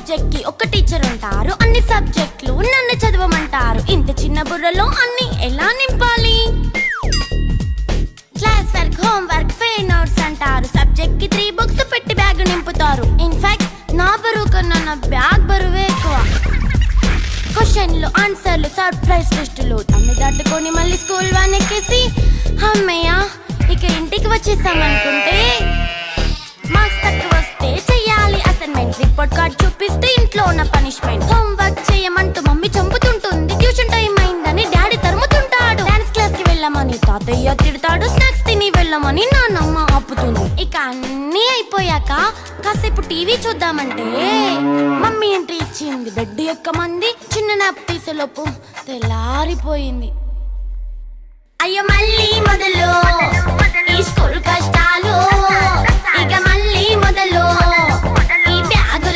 Subject కి ఒక teacher ఉంటారు, అన్ని సబ్జెక్టులు నన్ను చదవమంటారు. ఇంత చిన్న బుర్రలో అన్ని ఎలా నింపాలి? Class work, home work, fair notes అంటారు. సబ్జెక్ట్ కి 3 బుక్స్ పెట్టి బ్యాగ్ నింపుతారు. ఇన్ఫాక్ట్ నా బరువు కన్నా నా బ్యాగ్ బరువే ఎక్కువ. క్వశ్చన్లు, ఆన్సర్లు, సర్ప్రైజ్ టెస్టులు అన్ని దాటుకొని మళ్ళీ స్కూల్ వ్యాన్ ఎక్కేసి అమ్మయ్య ఇక ఇంటికి వచ్చేసామనుకుంటే మార్క్స్ తక్కువ వస్తే చెయ్యాలి అసైన్మెంట్. రిపోర్ట్ కార్డ్ చూపిస్తే ఇంట్లో ఉన్న పనిష్మెంట్. హోమ్ వర్క్ చేయమంటూ మమ్మీ చంపుతుంటుంది. ట్యూషన్ టైం అయిందని డాడీ తరుముతుంటాడు. డాన్స్ క్లాస్ కి వెళ్ళమని తాతయ్య తిడతాడు. స్నాక్స్ తిని వెళ్ళమని నాన్నమ్మ ఆపుతుంది. ఇక అన్నీ అయిపోయాక కాసేపు టీవీ చూద్దామంటే మమ్మీ ఎంట్రీ ఇచ్చింది. బెడ్ ఎక్కమంది. చిన్న నాప్ తీసేలోపు తెల్లారిపోయింది. అయ్యో మళ్ళీ మొదలు ఈ